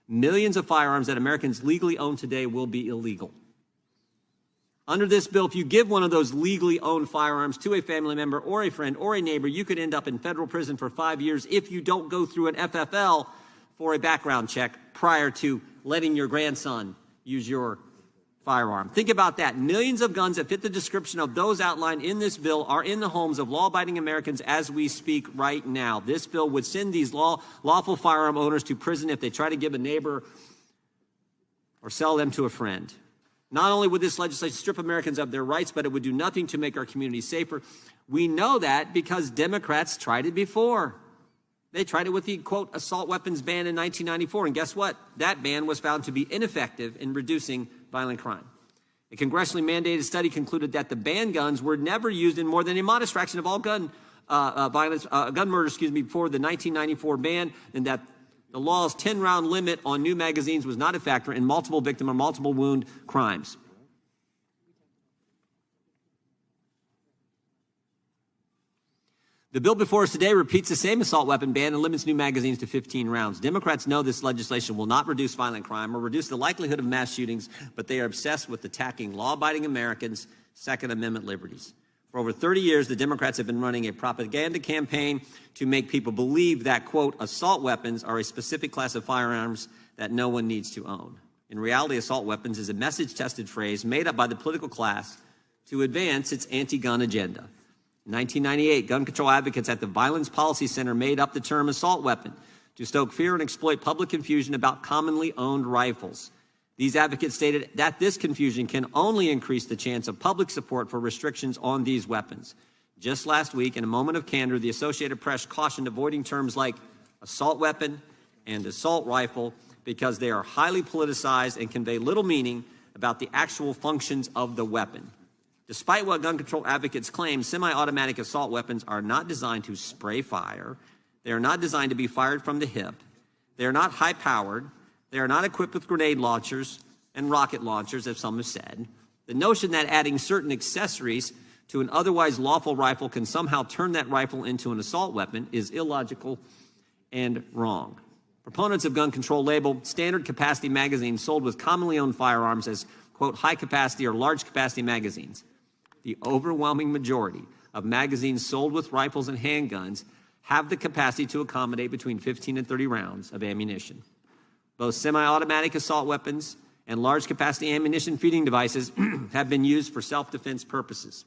Millions of firearms that Americans legally own today will be illegal. Under this bill, if you give one of those legally owned firearms to a family member or a friend or a neighbor, you could end up in federal prison for 5 years if you don't go through an FFL for a background check prior to letting your grandson use your firearm. Think about that. Millions of guns that fit the description of those outlined in this bill are in the homes of law-abiding Americans as we speak right now. This bill would send these lawful firearm owners to prison if they try to give a neighbor or sell them to a friend. Not only would this legislation strip Americans of their rights, but it would do nothing to make our communities safer. We know that because Democrats tried it before. They tried it with the, quote, assault weapons ban in 1994. And guess what? That ban was found to be ineffective in reducing violent crime. A congressionally mandated study concluded that the banned guns were never used in more than a modest fraction of all gun murders, before the 1994 ban, and that the law's 10-round limit on new magazines was not a factor in multiple victim or multiple wound crimes. The bill before us today repeats the same assault weapon ban and limits new magazines to 15 rounds. Democrats know this legislation will not reduce violent crime or reduce the likelihood of mass shootings, but they are obsessed with attacking law-abiding Americans' Second Amendment liberties. For over 30 years, the Democrats have been running a propaganda campaign to make people believe that, quote, assault weapons are a specific class of firearms that no one needs to own. In reality, assault weapons is a message-tested phrase made up by the political class to advance its anti-gun agenda. In 1998, gun control advocates at the Violence Policy Center made up the term assault weapon to stoke fear and exploit public confusion about commonly owned rifles. These advocates stated that this confusion can only increase the chance of public support for restrictions on these weapons. Just last week, in a moment of candor, the Associated Press cautioned avoiding terms like assault weapon and assault rifle because they are highly politicized and convey little meaning about the actual functions of the weapon. Despite what gun control advocates claim, semi-automatic assault weapons are not designed to spray fire. They are not designed to be fired from the hip. They are not high-powered. They are not equipped with grenade launchers and rocket launchers, as some have said. The notion that adding certain accessories to an otherwise lawful rifle can somehow turn that rifle into an assault weapon is illogical and wrong. Proponents of gun control label standard capacity magazines sold with commonly owned firearms as, quote, high capacity or large capacity magazines. The overwhelming majority of magazines sold with rifles and handguns have the capacity to accommodate between 15 and 30 rounds of ammunition. Both semi-automatic assault weapons and large capacity ammunition feeding devices have been used for self-defense purposes.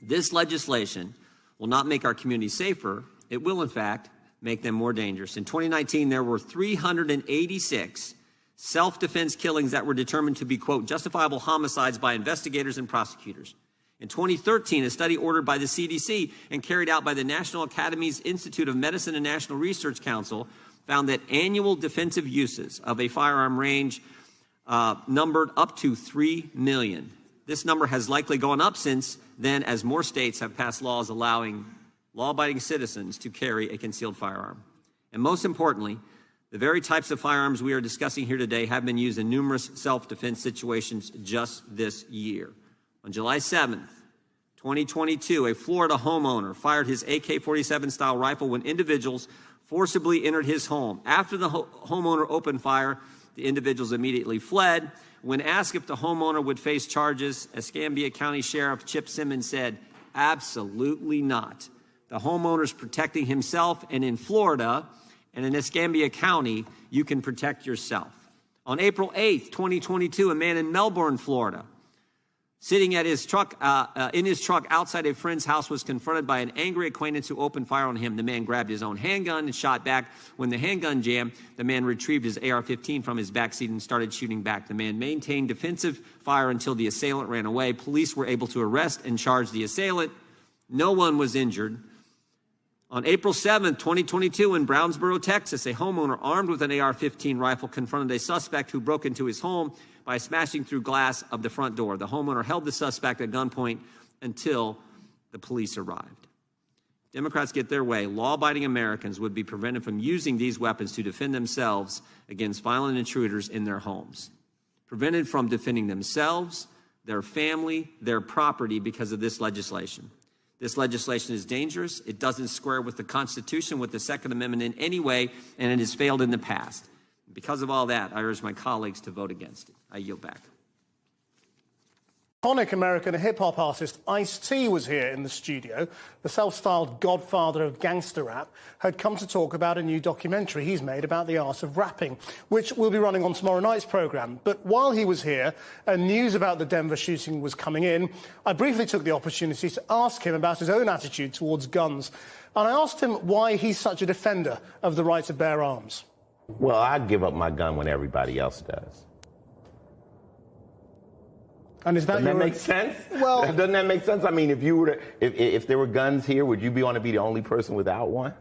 This legislation will not make our communities safer. It will, in fact, make them more dangerous. In 2019, there were 386 self-defense killings that were determined to be, quote, justifiable homicides by investigators and prosecutors. In 2013, a study ordered by the CDC and carried out by the National Academies Institute of Medicine and National Research Council found that annual defensive uses of a firearm range numbered up to 3 million. This number has likely gone up since then as more states have passed laws allowing law-abiding citizens to carry a concealed firearm. And most importantly, the very types of firearms we are discussing here today have been used in numerous self-defense situations just this year. On July 7th, 2022, a Florida homeowner fired his AK-47 style rifle when individuals forcibly entered his home. After the homeowner opened fire, the individuals immediately fled. When asked if the homeowner would face charges, Escambia County Sheriff Chip Simmons said, absolutely not. The homeowner's protecting himself, and in Florida and in Escambia County, you can protect yourself. On April 8th, 2022, a man in Melbourne, Florida, sitting at his truck, in his truck outside a friend's house, was confronted by an angry acquaintance who opened fire on him. The man grabbed his own handgun and shot back. When the handgun jammed, the man retrieved his AR-15 from his backseat and started shooting back. The man maintained defensive fire until the assailant ran away. Police were able to arrest and charge the assailant. No one was injured. On April 7th, 2022, in Brownsboro, Texas, a homeowner armed with an AR-15 rifle confronted a suspect who broke into his home by smashing through glass of the front door. The homeowner held the suspect at gunpoint until the police arrived. If Democrats get their way, law-abiding Americans would be prevented from using these weapons to defend themselves against violent intruders in their homes. Prevented from defending themselves, their family, their property because of this legislation. This legislation is dangerous. It doesn't square with the Constitution, with the Second Amendment in any way, and it has failed in the past. Because of all that, I urge my colleagues to vote against it. I yield back. Iconic American hip-hop artist Ice-T was here in the studio. The self-styled godfather of gangster rap had come to talk about a new documentary he's made about the art of rapping, which will be running on tomorrow night's programme. But while he was here and news about the Denver shooting was coming in, I briefly took the opportunity to ask him about his own attitude towards guns. And I asked him why he's such a defender of the right to bear arms. Well, I'd give up my gun when everybody else does. And is that Doesn't that make sense? Well, doesn't that make sense? I mean, if you were to, if there were guns here, would you want to be the only person without one?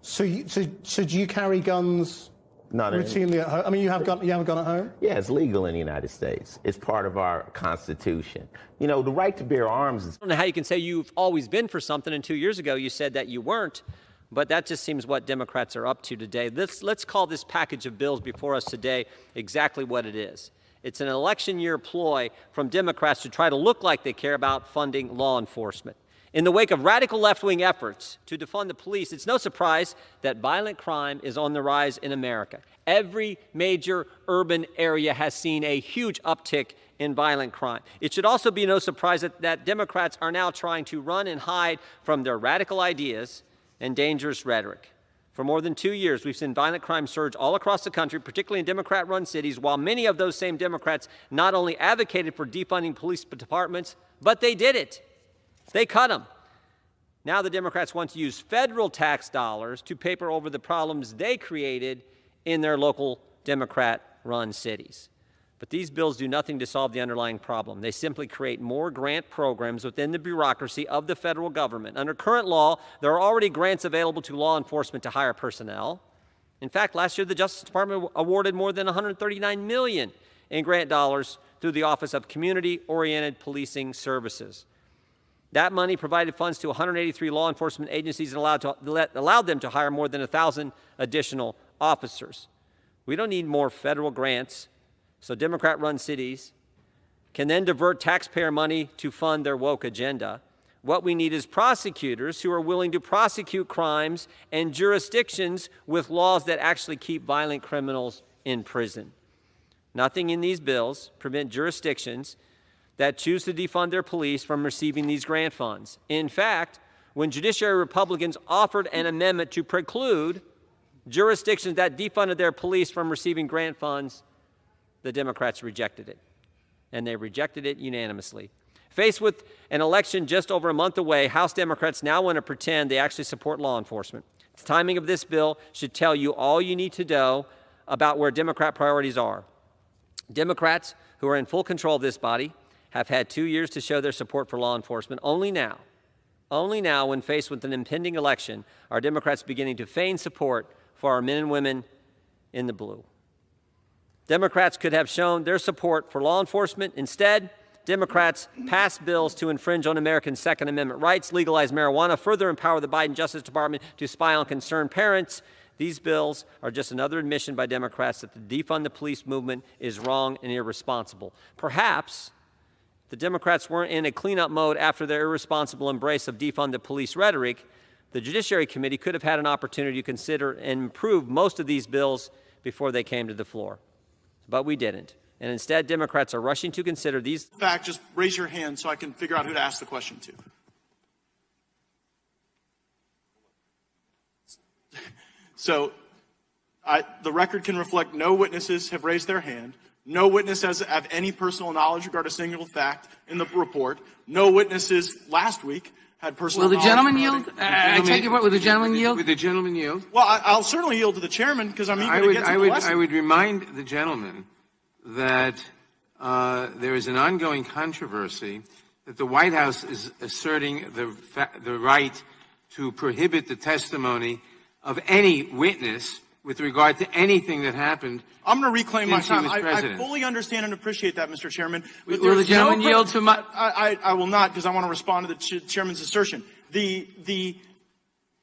So do you carry guns routinely at home? I mean, you have a gun at home? Yeah, it's legal in the United States. It's part of our Constitution. You know, the right to bear arms is... I don't know how you can say you've always been for something, and 2 years ago you said that you weren't, but that just seems what Democrats are up to today. Let's call this package of bills before us today exactly what it is. It's an election year ploy from Democrats to try to look like they care about funding law enforcement. In the wake of radical left-wing efforts to defund the police, it's no surprise that violent crime is on the rise in America. Every major urban area has seen a huge uptick in violent crime. It should also be no surprise that Democrats are now trying to run and hide from their radical ideas and dangerous rhetoric. For more than 2 years, we've seen violent crime surge all across the country, particularly in Democrat-run cities, while many of those same Democrats not only advocated for defunding police departments, but they did it. They cut them. Now the Democrats want to use federal tax dollars to paper over the problems they created in their local Democrat-run cities. But these bills do nothing to solve the underlying problem. They simply create more grant programs within the bureaucracy of the federal government. Under current law, there are already grants available to law enforcement to hire personnel. In fact, last year the Justice Department awarded more than $139 million in grant dollars through the Office of Community-Oriented Policing Services. That money provided funds to 183 law enforcement agencies and allowed them to hire more than 1,000 additional officers. We don't need more federal grants so Democrat-run cities can then divert taxpayer money to fund their woke agenda. What we need is prosecutors who are willing to prosecute crimes and jurisdictions with laws that actually keep violent criminals in prison. Nothing in these bills prevent jurisdictions that choose to defund their police from receiving these grant funds. In fact, when judiciary Republicans offered an amendment to preclude jurisdictions that defunded their police from receiving grant funds, the Democrats rejected it, and they rejected it unanimously. Faced with an election just over a month away, House Democrats now want to pretend they actually support law enforcement. The timing of this bill should tell you all you need to know about where Democrat priorities are. Democrats who are in full control of this body have had 2 years to show their support for law enforcement. Only now, when faced with an impending election, are Democrats beginning to feign support for our men and women in the blue. Democrats could have shown their support for law enforcement. Instead, Democrats passed bills to infringe on Americans' Second Amendment rights, legalize marijuana, further empower the Biden Justice Department to spy on concerned parents. These bills are just another admission by Democrats that the defund the police movement is wrong and irresponsible. Perhaps the Democrats weren't in a cleanup mode after their irresponsible embrace of defund the police rhetoric. The Judiciary Committee could have had an opportunity to consider and improve most of these bills before they came to the floor. But we didn't. And instead, Democrats are rushing to consider these. In fact, just raise your hand so I can figure out who to ask the question to. So the record can reflect no witnesses have raised their hand. No witness has any personal knowledge regarding a single fact in the report. No witnesses last week had personal knowledge. Will the gentleman yield? I take your point. Will the gentleman yield? Would the gentleman yield? Well, I'll certainly yield to the chairman because I'm eager to get to the lesson. I would remind the gentleman that there is an ongoing controversy that the White House is asserting the right to prohibit the testimony of any witness with regard to anything that happened. I'm going to reclaim my time. I fully understand and appreciate that, Mr. Chairman. Will the gentleman yield to my... I will not, because I want to respond to the chairman's assertion. The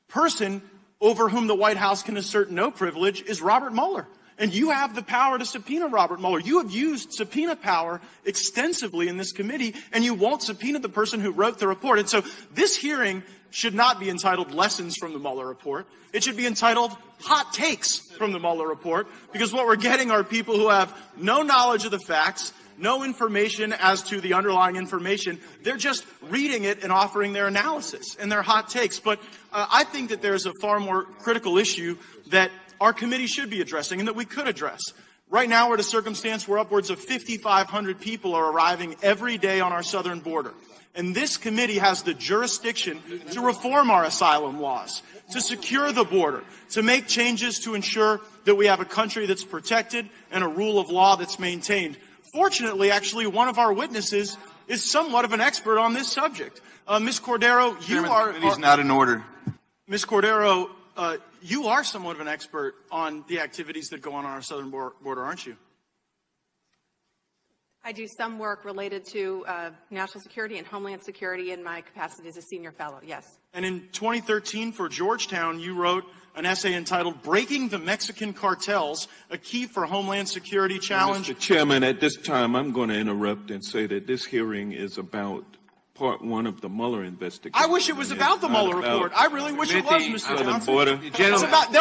person over whom the White House can assert no privilege is Robert Mueller. And you have the power to subpoena Robert Mueller. You have used subpoena power extensively in this committee, and you won't subpoena the person who wrote the report. And so this hearing should not be entitled Lessons from the Mueller Report. It should be entitled Hot Takes from the Mueller Report, because what we're getting are people who have no knowledge of the facts, no information as to the underlying information. They're just reading it and offering their analysis and their hot takes. But I think that there's a far more critical issue that our committee should be addressing and that we could address. Right now, we're at a circumstance where upwards of 5,500 people are arriving every day on our southern border. And this committee has the jurisdiction to reform our asylum laws, to secure the border, to make changes to ensure that we have a country that's protected and a rule of law that's maintained. Fortunately, actually, one of our witnesses is somewhat of an expert on this subject. Ms. Cordero, He's not in order. Ms. Cordero, you are somewhat of an expert on the activities that go on our southern border, aren't you? I do some work related to national security and homeland security in my capacity as a senior fellow, yes. And in 2013 for Georgetown, you wrote an essay entitled Breaking the Mexican Cartels, a Key for Homeland Security Challenge. Mr. Chairman, at this time, I'm going to interrupt and say that this hearing is about part one of the Mueller investigation. I wish it was about the Mueller report. I really wish it was, Mr. Johnson. Border. They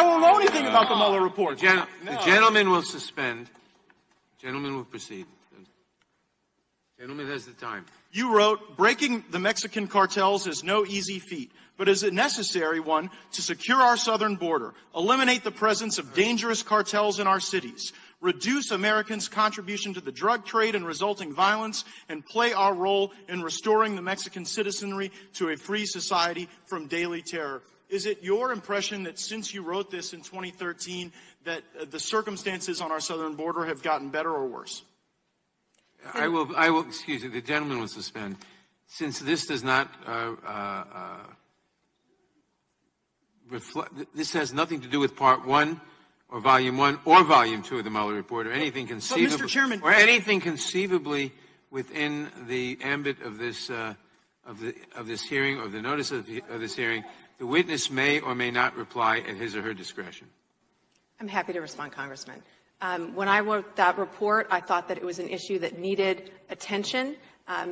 won't know anything about the Mueller report. The gentleman will suspend. Gentleman will proceed. Gentleman has the time. You wrote, breaking the Mexican cartels is no easy feat, but is a necessary one to secure our southern border, eliminate the presence of dangerous cartels in our cities, reduce Americans' contribution to the drug trade and resulting violence, and play our role in restoring the Mexican citizenry to a free society from daily terror. Is it your impression that since you wrote this in 2013 that the circumstances on our southern border have gotten better or worse? I will, excuse me, the gentleman will suspend. Since this does not reflect, this has nothing to do with part one or volume one or volume two of the Mueller report or anything conceivably, Mr. Chairman, or anything conceivably within the ambit of this, of this hearing or the notice of this hearing. The witness may or may not reply at his or her discretion. I'm happy to respond, Congressman. When I wrote that report, I thought that it was an issue that needed attention.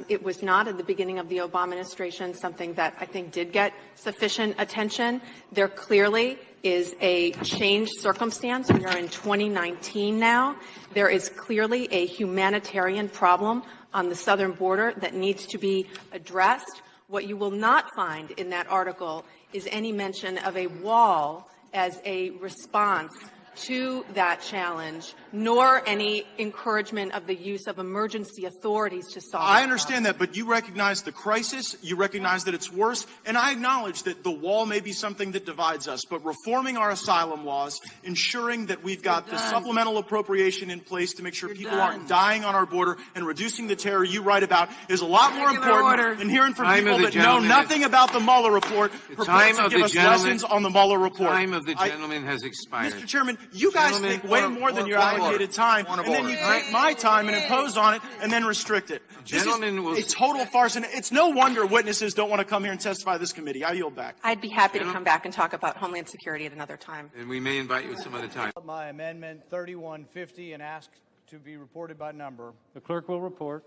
It was not at the beginning of the Obama administration something that I think did get sufficient attention. There clearly is a changed circumstance. We are in 2019 now. There is clearly a humanitarian problem on the southern border that needs to be addressed. What you will not find in that article is any mention of a wall as a response to that challenge, nor any encouragement of the use of emergency authorities to solve it. I understand that, but you recognize the crisis, you recognize that it's worse, and I acknowledge that the wall may be something that divides us, but reforming our asylum laws, ensuring that we've got the supplemental appropriation in place to make sure people aren't dying on our border, and reducing the terror you write about is a lot more important than hearing from people that know nothing about the Mueller report, prepared to give us lessons on the Mueller report. The time of the gentleman has expired. Mr. Chairman, you guys take way more than your allocated time, and then you take my time and impose on it and then restrict it. This is a total farce, and it's no wonder witnesses don't want to come here and testify to this committee. I yield back. I'd be happy to come back and talk about Homeland Security at another time. And we may invite you some other time. My amendment 3150 and ask to be reported by number. The clerk will report.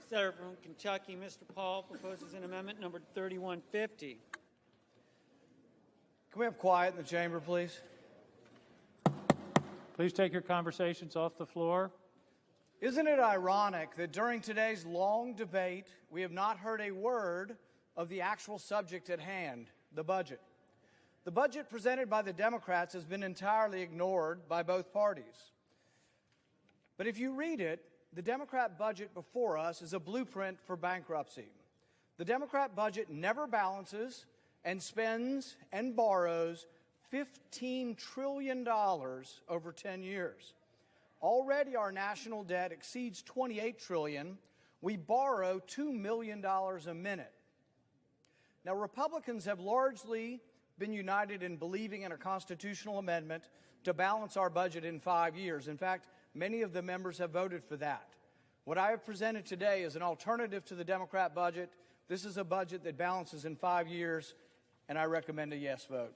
Senator from Kentucky, Mr. Paul, proposes an amendment number 3150. Can we have quiet in the chamber, please? Please take your conversations off the floor. Isn't it ironic that during today's long debate, we have not heard a word of the actual subject at hand, the budget? The budget presented by the Democrats has been entirely ignored by both parties. But if you read it, the Democrat budget before us is a blueprint for bankruptcy. The Democrat budget never balances and spends and borrows $15 trillion over 10 years. Already our national debt exceeds $28 trillion. We borrow $2 million a minute. Now, Republicans have largely been united in believing in a constitutional amendment to balance our budget in 5 years. In fact, many of the members have voted for that. What I have presented today is an alternative to the Democrat budget. This is a budget that balances in 5 years, and I recommend a yes vote.